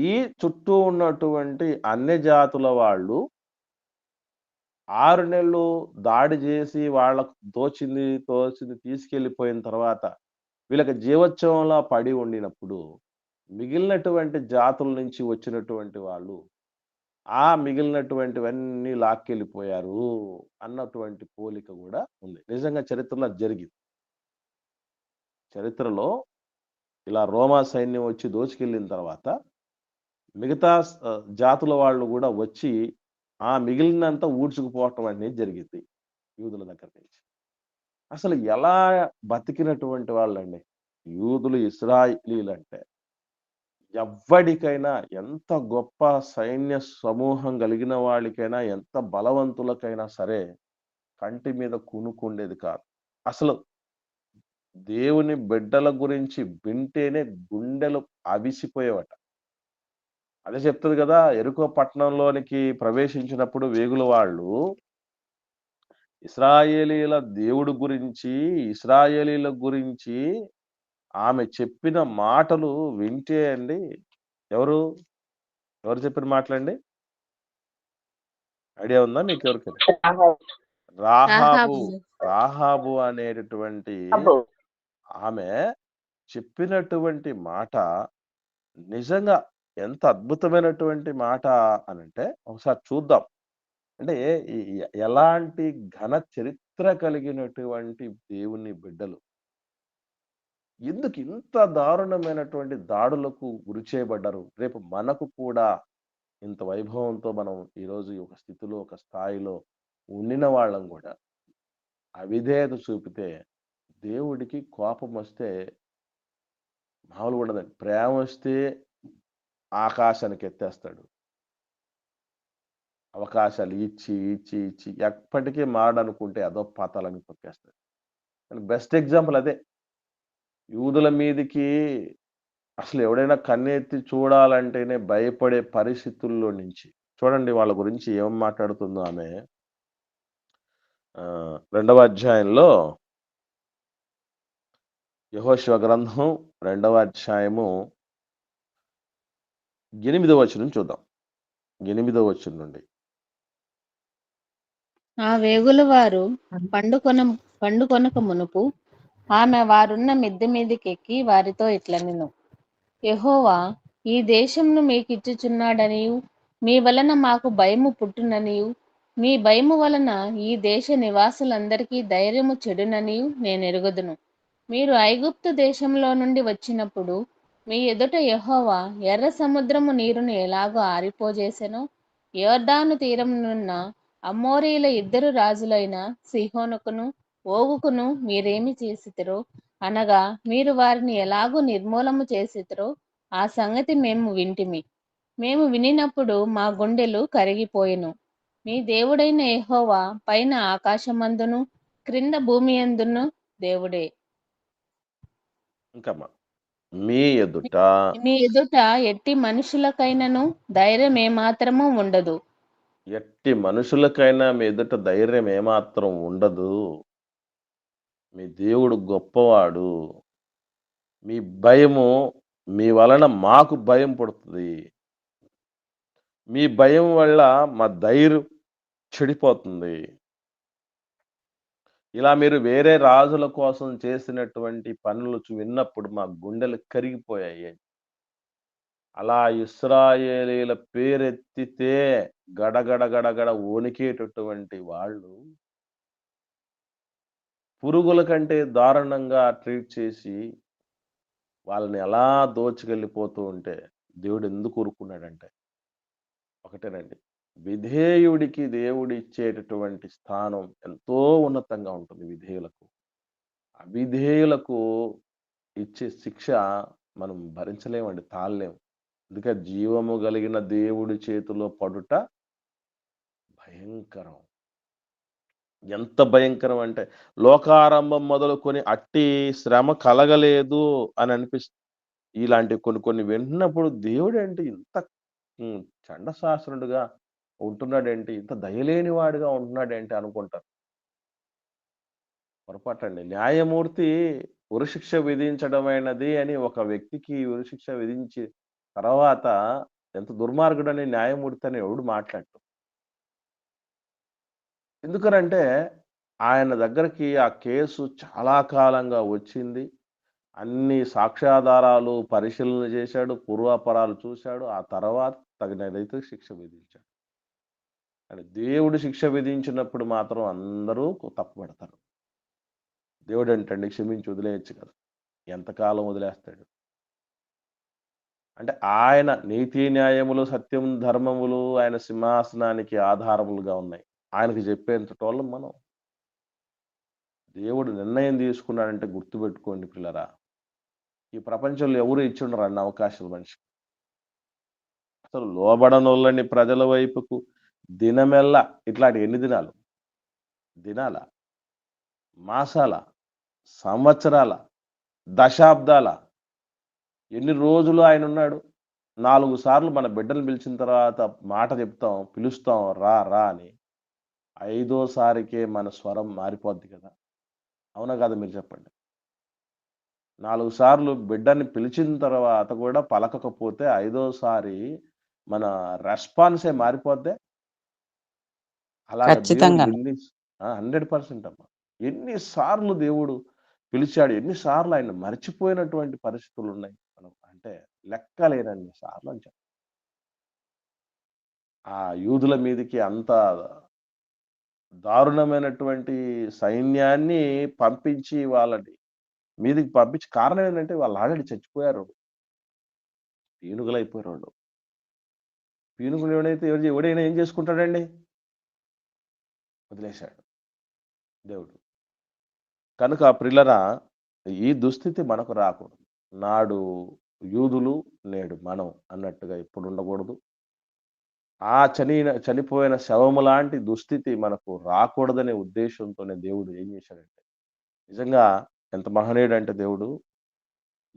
ఈ చుట్టూ ఉన్నటువంటి అన్ని జాతుల వాళ్ళు 6 నెలలు దాడి చేసి వాళ్ళకు తోచింది తీసుకెళ్ళిపోయిన తర్వాత వీళ్ళకి జీవోత్సవంలా పడి ఉండినప్పుడు మిగిలినటువంటి జాతుల నుంచి వచ్చినటువంటి వాళ్ళు ఆ మిగిలినటువంటివన్నీ లాక్కెళ్ళిపోయారు అన్నటువంటి పోలిక కూడా ఉంది. నిజంగా చరిత్రలో అది జరిగింది. చరిత్రలో ఇలా రోమా సైన్యం వచ్చి దోచుకెళ్ళిన తర్వాత మిగతా జాతుల వాళ్ళు కూడా వచ్చి ఆ మిగిలినంతా ఊడ్చుకుపోవటం అనేది జరిగింది యూదుల దగ్గర నుంచి. అసలు ఎలా బతికినటువంటి వాళ్ళండి యూదులు, ఇశ్రాయేలీలంటే. ఎవ్వడికైనా ఎంత గొప్ప సైన్య సమూహం కలిగిన వాళ్ళకైనా, ఎంత బలవంతులకైనా సరే కంటి మీద కునుకుండేది కాదు. అసలు దేవుని బిడ్డల గురించి వింటేనే గుండెలు అవిసిపోయేవట. అదే చెప్తుంది కదా, యెరికో పట్టణంలోనికి ప్రవేశించినప్పుడు వేగుల వాళ్ళు ఇశ్రాయేలీల దేవుడు గురించి, ఇశ్రాయేలీల గురించి ఆమె చెప్పిన మాటలు వింటే అండి, ఎవరు చెప్పిన మాటలండి? ఐడియా ఉందా మీకు ఎవరికైనా? రాహాబు అనేటటువంటి ఆమె చెప్పినటువంటి మాట నిజంగా ఎంత అద్భుతమైనటువంటి మాట అనంటే ఒకసారి చూద్దాం. అంటే ఎలాంటి ఘన చరిత్ర కలిగినటువంటి దేవుని బిడ్డలు ఎందుకు ఇంత దారుణమైనటువంటి దాడులకు గురి చేయబడ్డారు. రేపు మనకు కూడా ఇంత వైభవంతో మనం ఈరోజు ఒక స్థితిలో, ఒక స్థాయిలో ఉండిన వాళ్ళం కూడా అవిధేయత చూపితే దేవుడికి కోపం వస్తే మామూలుగా ఉండదండి. ప్రేమ వస్తే ఆకాశానికి ఎత్తేస్తాడు. అవకాశాలు ఇచ్చి ఇచ్చి ఇచ్చి ఎప్పటికీ మారడనుకుంటే అదో పాతాలని తొక్కేస్తాడు. బెస్ట్ ఎగ్జాంపుల్ అదే. యూదుల మీదికి అసలు ఎవడైనా కన్నెత్తి చూడాలంటేనే భయపడే పరిస్థితుల్లో నుంచి చూడండి వాళ్ళ గురించి ఏం మాట్లాడుతుందో ఆమె. 2వ అధ్యాయంలో యెహోషువ గ్రంథం 2వ అధ్యాయము 8వ వచనం చూద్దాం. 8వ వచనం నుండి. ఆ వేగుల వారు పండుకొనక మునుపు ఆమె వారున్న మిద్దె మీదకెక్కి వారితో ఇట్లనెను, యెహోవా ఈ దేశంను మీకిచ్చుచున్నాడనియు, మీ వలన మాకు భయము పుట్టుననియు, మీ భయము వలన ఈ దేశ నివాసులందరికీ ధైర్యము చెడుననియు నేను ఎరుగుదును. మీరు ఐగుప్తు దేశంలో నుండి వచ్చినప్పుడు మీ ఎదుట యెహోవా ఎర్ర సముద్రము నీరును ఎలాగో ఆరిపోజేసెనో, యోర్దాను తీరమునున్న అమోరీల 2 రాజులైన సీహోనుకును ఓగుకును మీరేమి చేసితిరో, అనగా మీరు వారిని ఎలాగూ నిర్మూలము చేసితిరో ఆ సంగతి మేము వింటిమి. మేము వినినప్పుడు మా గుండెలు కరిగిపోయెను. మీ దేవుడైన యెహోవా పైన ఆకాశమందును క్రింద భూమి యందును దేవుడే. ఇంకా మీ ఎదుట ఎట్టి మనుషులకైనను ధైర్యం ఏమాత్రము ఉండదు. ఎట్టి మనుషులకైనా మీ ఎదుట ధైర్యం ఏమాత్రం ఉండదు. మీ దేవుడు గొప్పవాడు. మీ భయము, మీ వలన మాకు భయం పుడుతుంది. మీ భయం వల్ల మా ధైర్యం చెడిపోతుంది. ఇలా మీరు వేరే రాజుల కోసం చేసినటువంటి పనులు విన్నప్పుడు మా గుండెలు కరిగిపోయాయి. అలా ఇశ్రాయేలీల పేరెత్తితే గడగడ వణికేటటువంటి వాళ్ళు పురుగుల కంటే దారుణంగా ట్రీట్ చేసి వాళ్ళని ఎలా దోచుకెళ్ళిపోతూ ఉంటే దేవుడు ఎందుకు ఊరుకున్నాడంటే ఒకటేనండి, విధేయుడికి దేవుడు ఇచ్చేటటువంటి స్థానం ఎంతో ఉన్నతంగా ఉంటుంది విధేయులకు. అవిధేయులకు ఇచ్చే శిక్ష మనం భరించలేమండి, తాళలేము. అందుకే జీవము కలిగిన దేవుడి చేతిలో పడుట భయంకరం. ఎంత భయంకరం అంటే లోకారంభం మొదలుకొని అట్టి శ్రమ కలగలేదు అని అనిపిస్తుంది. ఇలాంటి కొన్ని వింటున్నప్పుడు దేవుడేంటి ఇంత చండశాసనుడుగా ఉంటున్నాడేంటి, ఇంత దయలేని వాడిగా ఉంటున్నాడేంటి అనుకుంటారు. పొరపాటండి. న్యాయమూర్తి ఉరిశిక్ష విధించడమైనది అని ఒక వ్యక్తికి ఉరిశిక్ష విధించి తర్వాత ఎంత దుర్మార్గుడని న్యాయమూర్తి అని ఎవడు మాట్లాడడు. ఎందుకనంటే ఆయన దగ్గరికి ఆ కేసు చాలా కాలంగా వచ్చింది. అన్ని సాక్ష్యాధారాలు పరిశీలన చేశాడు. పూర్వాపరాలు చూశాడు. ఆ తర్వాత తగిన రీతిలో శిక్ష విధించాడు. కానీ దేవుడు శిక్ష విధించినప్పుడు మాత్రం అందరూ తప్పుపడతారు. దేవుడేంటండి క్షమించి వదిలేయొచ్చు కదా! ఎంతకాలం వదిలేస్తాడు? అంటే ఆయన నీతి న్యాయములు, సత్యం, ధర్మములు ఆయన సింహాసనానికి ఆధారములుగా ఉన్నాయి. ఆయనకి చెప్పేంతటోళ్ళం మనం. దేవుడు నిర్ణయం తీసుకున్నాడంటే గుర్తుపెట్టుకోండి పిల్లరా. ఈ ప్రపంచంలో ఎవరు ఇచ్చుండరు అన్ని అవకాశాలు మనిషికి. అసలు లోబడనోళ్ళని ప్రజల వైపుకు దినమెల్లా ఇట్లాంటి ఎన్ని దినాలు? దినాల, మాసాల, సంవత్సరాల, దశాబ్దాల, ఎన్ని రోజులు ఆయన ఉన్నాడు? 4 సార్లు మన బిడ్డలు పిలిచిన తర్వాత మాట చెప్తాం, పిలుస్తాం రా రా అని. 5వ సారికే మన స్వరం మారిపోద్ది కదా! అవునా కాదా మీరు చెప్పండి? 4 సార్లు బిడ్డని పిలిచిన తర్వాత కూడా పలకకపోతే 5వసారి మన రెస్పాన్సే మారిపోద్దే. అలాగా దేవుడు ఖచ్చితంగా. 100% అమ్మా. ఎన్ని సార్లు దేవుడు పిలిచాడు, ఎన్ని సార్లు ఆయన మర్చిపోయినటువంటి పరిస్థితులు ఉన్నాయి. మనం అంటే లెక్కలేనన్ని సార్లు అని చెప్పాలి. ఆ యూదుల మీదకి అంత దారుణమైనటువంటి సైన్యాన్ని పంపించి వాళ్ళని మీదకి పంపించి కారణం ఏంటంటే వాళ్ళు ఆల్రెడీ చచ్చిపోయారు. పీనుగులైపోయారు వాళ్ళు. పీనుగులు ఎవడైనా ఏం చేసుకుంటాడండి? వదిలేశాడు దేవుడు. కనుక ప్రియులారా, ఈ దుస్థితి మనకు రాకూడదు. నాడు యూదులు, నేడు మనం అన్నట్టుగా ఎప్పుడు ఉండకూడదు. ఆ చనిపోయిన శవము లాంటి దుస్థితి మనకు రాకూడదనే ఉద్దేశంతోనే దేవుడు ఏం చేశాడంటే, నిజంగా ఎంత మహనీయుడంటే దేవుడు,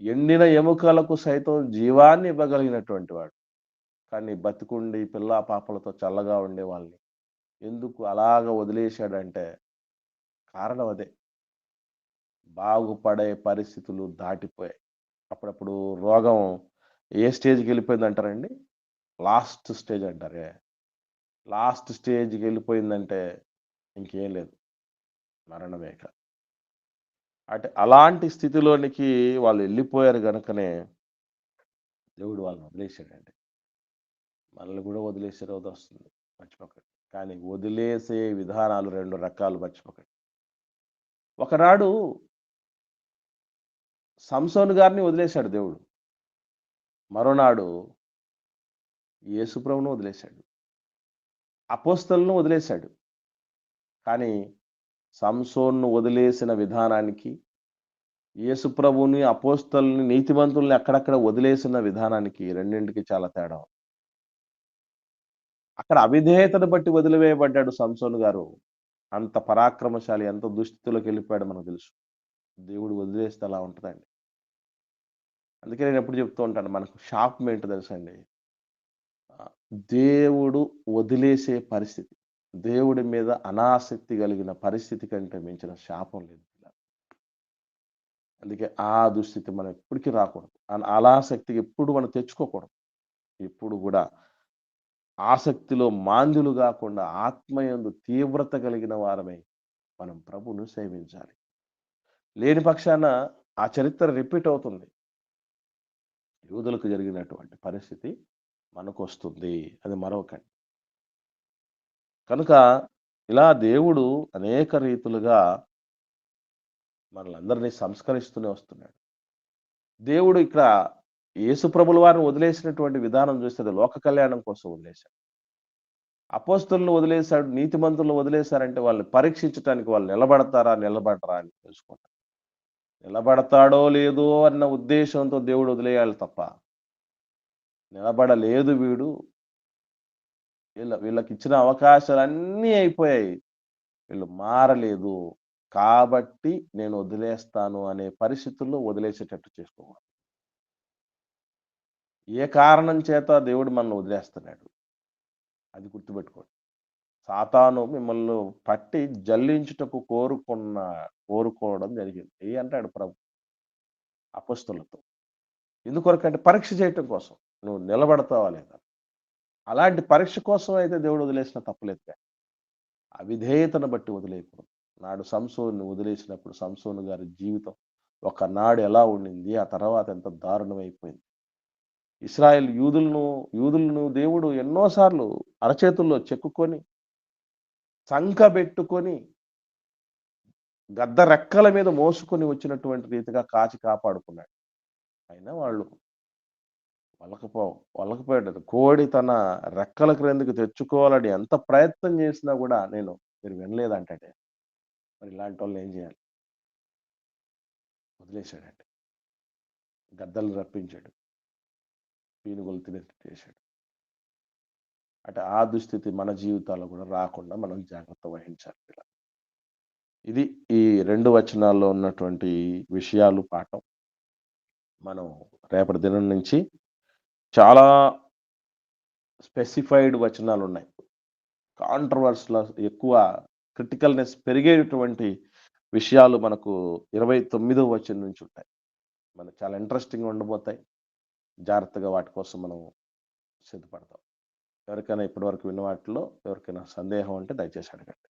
ఎండిన ఎముకలకు సైతం జీవాన్ని ఇవ్వగలిగినటువంటి వాడు. కానీ బతికుండి పిల్లా పాపలతో చల్లగా ఉండే వాళ్ళని ఎందుకు అలాగ వదిలేశాడంటే కారణం అదే. బాగుపడే పరిస్థితులు దాటిపోయాయి. అప్పుడప్పుడు రోగం ఏ స్టేజ్‌కి వెళ్ళిపోయిందంటారండి? లాస్ట్ స్టేజ్ అంటారే. లాస్ట్ స్టేజ్‌కి వెళ్ళిపోయిందంటే ఇంకేం లేదు. మరణమే ఇక. అంటే అలాంటి స్థితిలోనికి వాళ్ళు వెళ్ళిపోయారు గనుకనే దేవుడు వాళ్ళని వదిలేసాడండి. మనల్ని కూడా వదిలేసే రోజు వస్తుంది. మర్చిపోకండి. కానీ వదిలేసే విధానాలు 2 రకాలు మర్చిపోకండి. ఒకనాడు సంసోను గారిని వదిలేశాడు దేవుడు. మరోనాడు యేసుప్రభును వదిలేశాడు. అపోస్తలులను వదిలేశాడు. కానీ సంసోన్ను వదిలేసిన విధానానికి, యేసుప్రభుని, అపోస్తలుని, నీతిమంతుల్ని అక్కడక్కడ వదిలేసిన విధానానికి రెండింటికి చాలా తేడా. అక్కడ అవిధేయతను బట్టి వదిలివేయబడ్డాడు సంసోను గారు. అంత పరాక్రమశాలి, ఎంత దుస్థితిలోకి వెళ్ళిపోయాడో మనకు తెలుసు. దేవుడు వదిలేస్తే అలా ఉంటదండి. అందుకే నేను ఎప్పుడు చెప్తూ ఉంటాను, మనకు శాపం ఏంటో తెలుసండి? దేవుడు వదిలేసే పరిస్థితి. దేవుడి మీద అనాసక్తి కలిగిన పరిస్థితి కంటే మించిన శాపం లేదు. అందుకే ఆ దుస్థితి మనం ఎప్పటికీ రాకూడదు. అనాసక్తికి ఎప్పుడు మనం తెచ్చుకోకూడదు. ఎప్పుడు కూడా ఆసక్తిలో మాంద్యులు కాకుండా ఆత్మయందు తీవ్రత కలిగిన వారమై మనం ప్రభువును సేవించాలి. లేని పక్షాన ఆ చరిత్ర రిపీట్ అవుతుంది. యూదులకు జరిగినటువంటి పరిస్థితి మనకు వస్తుంది. అది మరొకటి. కనుక ఇలా దేవుడు అనేక రీతులుగా మనలందరినీ సంస్కరిస్తూనే వస్తున్నాడు. దేవుడు ఇక్కడ యేసుప్రభుల వారిని వదిలేసినటువంటి విధానం చూస్తే లోక కళ్యాణం కోసం వదిలేశాడు. అపోస్తలులను వదిలేశాడు, నీతిమంతులను వదిలేశారంటే వాళ్ళని పరీక్షించడానికి వాళ్ళు నిలబడరా అని తెలుసుకుంటారు. నిలబడతాడో లేదో అన్న ఉద్దేశంతో దేవుడు వదిలేయాలి తప్ప, నిలబడలేదు వీడు. వీళ్ళకి ఇచ్చిన అవకాశాలన్నీ అయిపోయాయి. వీళ్ళు మారలేదు. కాబట్టి నేను వదిలేస్తాను అనే పరిస్థితుల్లో వదిలేసేటట్టు చేసుకోవాలి. ఏ కారణం చేత దేవుడు మనల్ని వదిలేస్తున్నాడు అది గుర్తుపెట్టుకోండి. సాతాను మిమ్మల్ని పట్టి జల్లించుటకు కోరుకోవడం జరిగింది అంటాడు ప్రభు అపొస్తలులతో. ఎందుకొరకంటే పరీక్ష చేయటం కోసం. నువ్వు నిలబడతావా లేదా? అలాంటి పరీక్ష కోసం అయితే దేవుడు వదిలేసిన తప్పులేదు. అవిధేయతను బట్టి వదిలేయకూడదు. నాడు సంసోను వదిలేసినప్పుడు సంసోను గారి జీవితం ఒకనాడు ఎలా ఉండింది, ఆ తర్వాత ఎంత దారుణమైపోయింది. ఇశ్రాయేల్ యూదులను దేవుడు ఎన్నోసార్లు అరచేతుల్లో చెక్కుకొని సంకబెట్టుకొని గద్ద రెక్కల మీద మోసుకొని వచ్చినటువంటి రీతిగా కాచి కాపాడుకున్నాడు. అయినా వాళ్ళు వలకపోయాడు. కోడి తన రెక్కల క్రిందకి తెచ్చుకోవాలని ఎంత ప్రయత్నం చేసినా కూడా మీరు వినలేదంటే మరి ఇలాంటి వాళ్ళు ఏం చేయాలి? వదిలేశాడండి. గద్దలు రప్పించాడు, పీనుగులు తినేట్టు చేశాడు. అంటే ఆ దుస్థితి మన జీవితాల్లో కూడా రాకుండా మనం జాగ్రత్త వహించాలి. ఇది ఈ 2 వచనాల్లో ఉన్నటువంటి విషయాలు పాఠం. మనం రేపటి దినం నుంచి చాలా స్పెసిఫైడ్ వచనాలు ఉన్నాయి. కాంట్రవర్సీలో ఎక్కువ క్రిటికల్నెస్ పెరిగేటువంటి విషయాలు మనకు 29వ వచనం నుంచి ఉంటాయి. మనకు చాలా ఇంట్రెస్టింగ్గా ఉండబోతాయి. జాగ్రత్తగా వాటి కోసం మనం సిద్ధపడతాం. ఎవరికైనా ఇప్పటివరకు విన్న వాటిలో ఎవరికైనా సందేహం ఉంటే దయచేసి అడగండి.